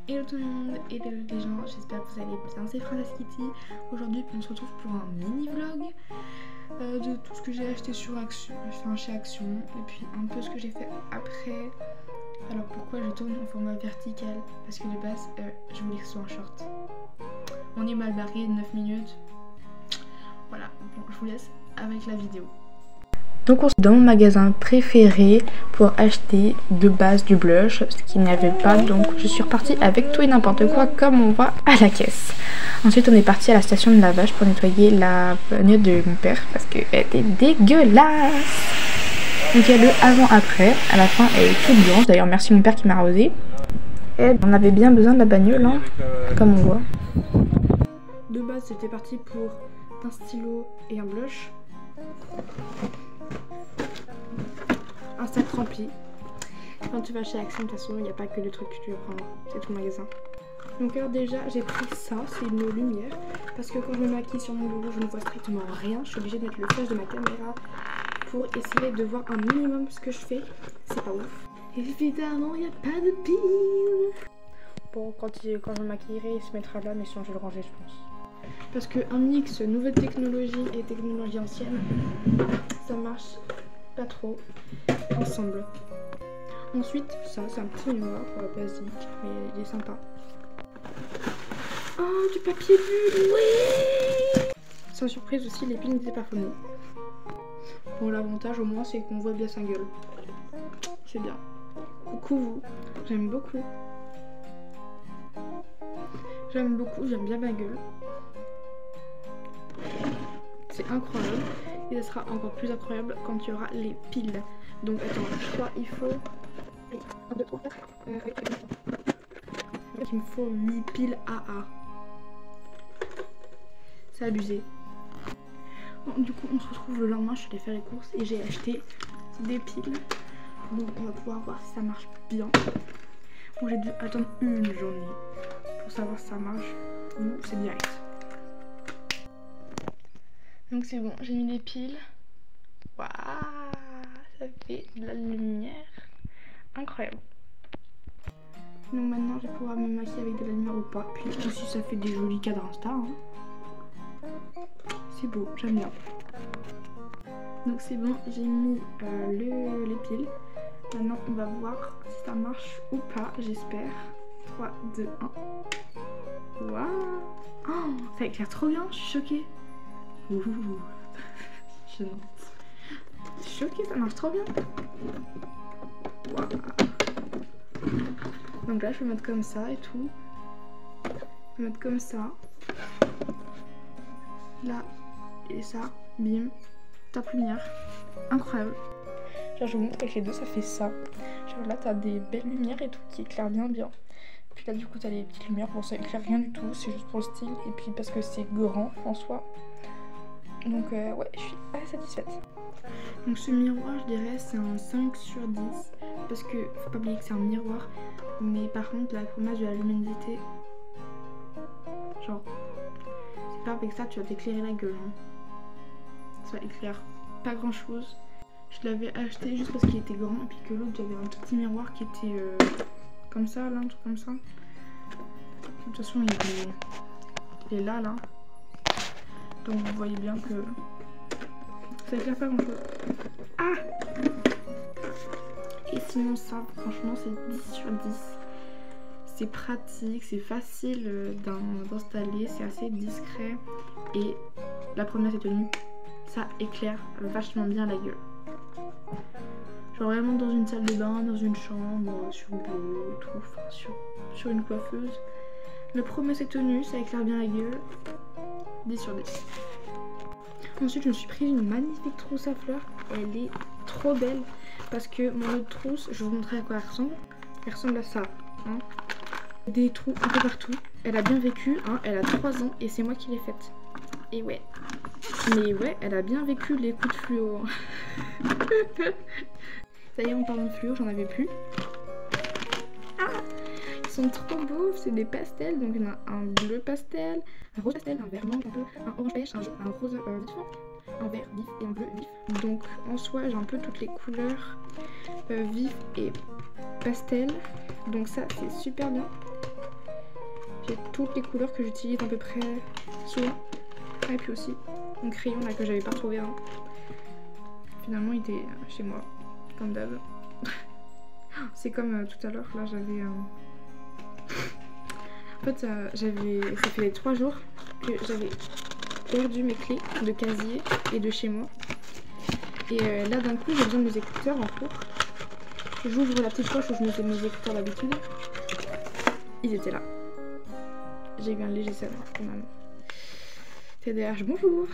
Hello tout le monde, hello les gens, j'espère que vous allez bien, c'est Princess Kitty. Aujourd'hui on se retrouve pour un mini vlog de tout ce que j'ai acheté sur Action, enfin chez Action, et puis un peu ce que j'ai fait après. Alors pourquoi je tourne en format vertical? Parce que de base je voulais que ce soit un short. On est mal barré, 9 minutes. Voilà, bon je vous laisse avec la vidéo. Donc on est dans mon magasin préféré pour acheter de base du blush, ce qu'il n'y avait pas, donc je suis repartie avec tout et n'importe quoi comme on voit à la caisse. Ensuite on est parti à la station de lavage pour nettoyer la bagnole de mon père parce qu'elle était dégueulasse. Donc il y a le avant-après, à la fin elle est toute blanche, d'ailleurs merci mon père qui m'a arrosé. Et on avait bien besoin de la bagnole, hein, comme on voit. De base j'étais partie pour un stylo et un blush. Un sac rempli. Quand tu vas chez Action, de toute façon, il n'y a pas que le truc que tu veux prendre, c'est tout le magasin. Donc alors déjà, j'ai pris ça, c'est une lumière, parce que quand je me maquille sur mon logo, je ne vois strictement rien. Je suis obligée de mettre le flash de ma caméra pour essayer de voir un minimum ce que je fais. C'est pas ouf. Évidemment, il n'y a pas de pile. Bon, quand je me maquillerai, il se mettra là, mais sinon je vais le ranger, je pense. Parce qu'un mix nouvelle technologie et technologie ancienne, ça marche pas trop ensemble. Ensuite, ça c'est un petit miroir basique, mais il est sympa. Oh, du papier bulle, oui. Sans surprise aussi, les piles n'étaient pas déparfumées. Bon, l'avantage au moins c'est qu'on voit bien sa gueule. C'est bien. Coucou vous, j'aime beaucoup. J'aime bien ma gueule. C'est incroyable. Et ça sera encore plus incroyable quand il y aura les piles. Donc attends, je crois il faut... 1, 2, 3, 4. Il me faut 8 piles AA. C'est abusé. Bon, du coup on se retrouve le lendemain, je suis allée faire les courses et j'ai acheté des piles. Donc on va pouvoir voir si ça marche bien. Bon, j'ai dû attendre une journée pour savoir si ça marche ou c'est direct. Donc c'est bon, j'ai mis les piles. Waouh, ça fait de la lumière. Incroyable. Donc maintenant je vais pouvoir me maquiller avec de la lumière ou pas. Puis aussi ça fait des jolis cadres Insta. Hein. C'est beau, j'aime bien. Donc c'est bon, j'ai mis les piles. Maintenant on va voir si ça marche ou pas, j'espère. 3, 2, 1. Waouh, oh, ça éclaire trop bien, je suis choquée. Ouh. Je suis choquée, ça marche trop bien. Wow. Donc là je vais mettre comme ça et tout. Je vais mettre comme ça. Là et ça, bim. Top lumière. Incroyable. Genre je vous montre avec les deux ça fait ça. Genre là t'as des belles lumières et tout qui éclairent bien. Puis là du coup t'as les petites lumières. Bon ça éclaire rien du tout, c'est juste pour le style. Et puis parce que c'est grand en soi. Donc ouais, je suis assez satisfaite. Donc ce miroir, je dirais, c'est un 5 sur 10. Parce que, faut pas oublier que c'est un miroir. Mais par contre, la promesse de la luminosité, genre, c'est pas avec ça tu vas t'éclairer la gueule. Hein. Ça éclaire pas grand chose. Je l'avais acheté juste parce qu'il était grand. Et puis que l'autre, j'avais un tout petit miroir qui était comme ça, là, un truc comme ça. De toute façon, il est là. Donc vous voyez bien que ça éclaire pas grand chose. Ah! Et sinon ça, franchement c'est 10 sur 10. C'est pratique, c'est facile d'installer, c'est assez discret. Et la première est tenue, ça éclaire vachement bien la gueule. Genre vraiment dans une salle de bain, dans une chambre, sur le bureau et tout, enfin sur une coiffeuse. La promesse est tenue, ça éclaire bien la gueule. 10 sur 10. Ensuite je me suis pris une magnifique trousse à fleurs. Elle est trop belle. Parce que mon autre trousse, je vais vous montrer à quoi elle ressemble. Elle ressemble à ça. Hein. Des trous un peu partout. Elle a bien vécu. Hein. Elle a 3 ans et c'est moi qui l'ai faite. Et ouais. Mais ouais, elle a bien vécu les coups de fluo. Ça y est, on parle de fluo, j'en avais plus. Ah, ils sont trop beaux, c'est des pastels. Donc il y en a un bleu pastel, un rose pastel, un vert blanc, un orange pêche, un rose différent, un vert vif et un bleu vif. Donc en soi j'ai un peu toutes les couleurs vifs et pastel. Donc ça c'est super bien. J'ai toutes les couleurs que j'utilise à peu près souvent. Et puis aussi mon crayon là que j'avais pas retrouvé avant. Finalement il était chez moi, comme d'hab. C'est comme tout à l'heure, là j'avais... En fait ça fait 3 jours que j'avais perdu mes clés de casier et de chez moi. Et là d'un coup j'ai besoin de mes écouteurs en cours. J'ouvre la petite poche où je mettais mes écouteurs d'habitude. Ils étaient là. J'ai eu un léger salement quand même. TDH, bonjour.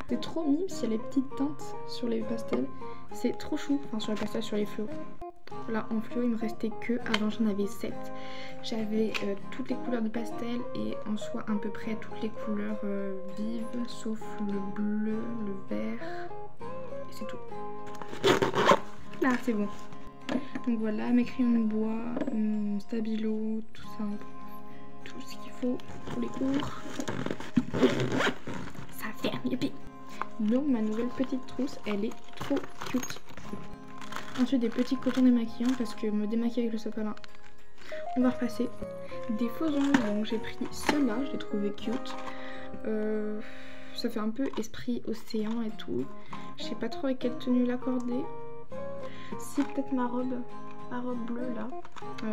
C'est trop mime s'il y a les petites teintes sur les pastels. C'est trop chou, enfin sur les pastels, sur les fluos. Là en fluo il me restait que, avant j'en avais 7. J'avais toutes les couleurs de pastel et en soi à peu près toutes les couleurs vives, sauf le bleu, le vert. Et c'est tout. Là c'est bon. Donc voilà, mes crayons de bois, mon stabilo, tout ça, tout ce qu'il faut pour les cours. Ça fait un youpi. Donc ma nouvelle petite trousse, elle est trop cute. Ensuite des petits cotons démaquillants parce que me démaquiller avec le sopalin, on va repasser. Des faux ongles, donc j'ai pris ceux-là, je les trouvais cute. Ça fait un peu esprit océan et tout. Je sais pas trop avec quelle tenue l'accorder. Si peut-être ma robe bleue là,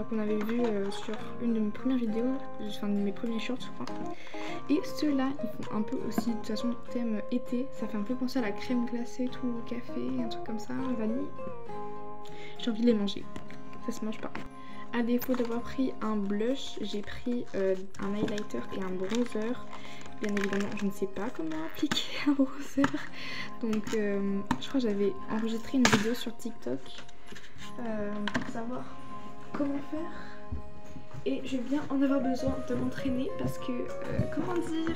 qu'on avait vu sur une de mes premières vidéos, enfin de mes premiers shorts je crois. Et ceux-là ils font un peu aussi de toute façon thème été, ça fait un peu penser à la crème glacée tout au café, un truc comme ça, vanille. J'ai envie de les manger, ça se mange pas. À défaut d'avoir pris un blush, j'ai pris un highlighter et un bronzer. Bien évidemment, je ne sais pas comment appliquer un bronzer. Donc, je crois que j'avais enregistré une vidéo sur TikTok pour savoir comment faire. Et je vais bien en avoir besoin de m'entraîner parce que, comment dire,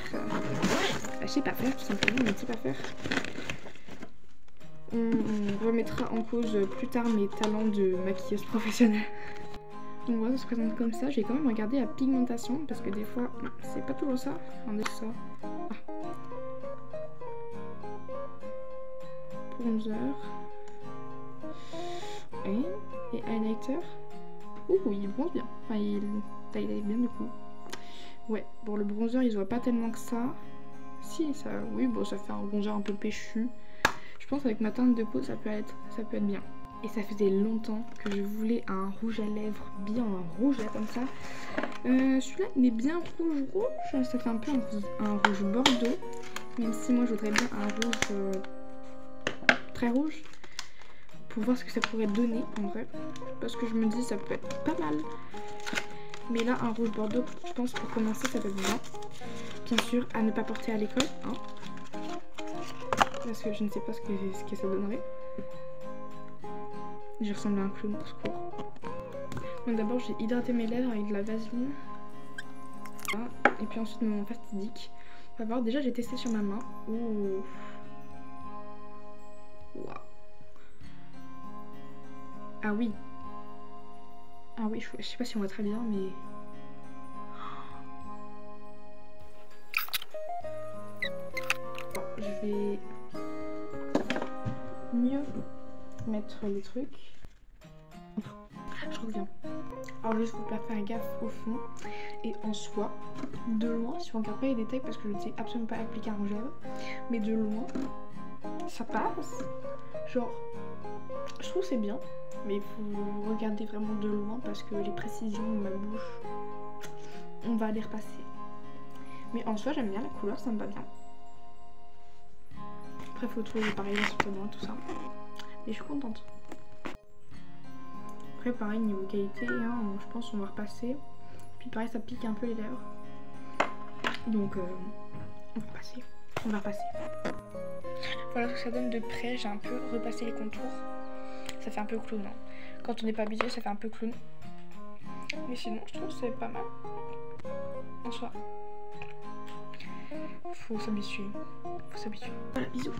je sais pas faire tout simplement, je ne sais pas faire. On remettra en cause plus tard mes talents de maquilleuse professionnelle. Donc voilà, ça se présente comme ça. J'ai quand même regardé la pigmentation parce que des fois, c'est pas toujours ça. Regardez ça. Ah. Bronzer. Oui. Et highlighter. Ouh, il bronze bien. Enfin, il highlight bien du coup. Ouais, bon, le bronzer, il se voit pas tellement que ça. Si, ça, oui, bon, ça fait un bronzer un peu péchu. Je pense avec ma teinte de peau, ça peut être bien. Et ça faisait longtemps que je voulais un rouge à lèvres bien rouge là comme ça. Celui-là il est bien rouge, ça fait un peu un rouge bordeaux. Même si moi je voudrais bien un rouge très rouge. Pour voir ce que ça pourrait donner en vrai. Parce que je me dis ça peut être pas mal. Mais là un rouge bordeaux je pense pour commencer ça peut être bien. Bien sûr à ne pas porter à l'école. Hein, parce que je ne sais pas ce que ça donnerait. J'ai ressemblé à un clown, au secours. Donc d'abord j'ai hydraté mes lèvres avec de la vaseline. Voilà. Et puis ensuite mon fastidique. On va voir, déjà j'ai testé sur ma main. Ouh. Wow. Ah oui. Ah oui, je sais pas si on voit très bien mais... Bon, je vais mieux mettre les trucs. Je reviens. Alors juste faut pas faire gaffe au fond. Et en soi, de loin, si on regarde pas les détails parce que je ne sais absolument pas appliquer un rouge à lèvres, mais de loin, ça passe. Genre, je trouve c'est bien, mais il faut regarder vraiment de loin parce que les précisions de ma bouche, on va les repasser. Mais en soi, j'aime bien la couleur, ça me va bien. Après, faut trouver pareil assortiment, tout ça. Et je suis contente. Après, pareil, niveau qualité, hein, je pense qu'on va repasser. Puis pareil, ça pique un peu les lèvres. Donc, on va repasser. On va repasser. Voilà ce que ça donne de près. J'ai un peu repassé les contours. Ça fait un peu clown. Hein. Quand on n'est pas habillé, ça fait un peu clown. Mais sinon, je trouve que c'est pas mal. En soi. Faut s'habituer. Faut s'habituer. Voilà, bisous.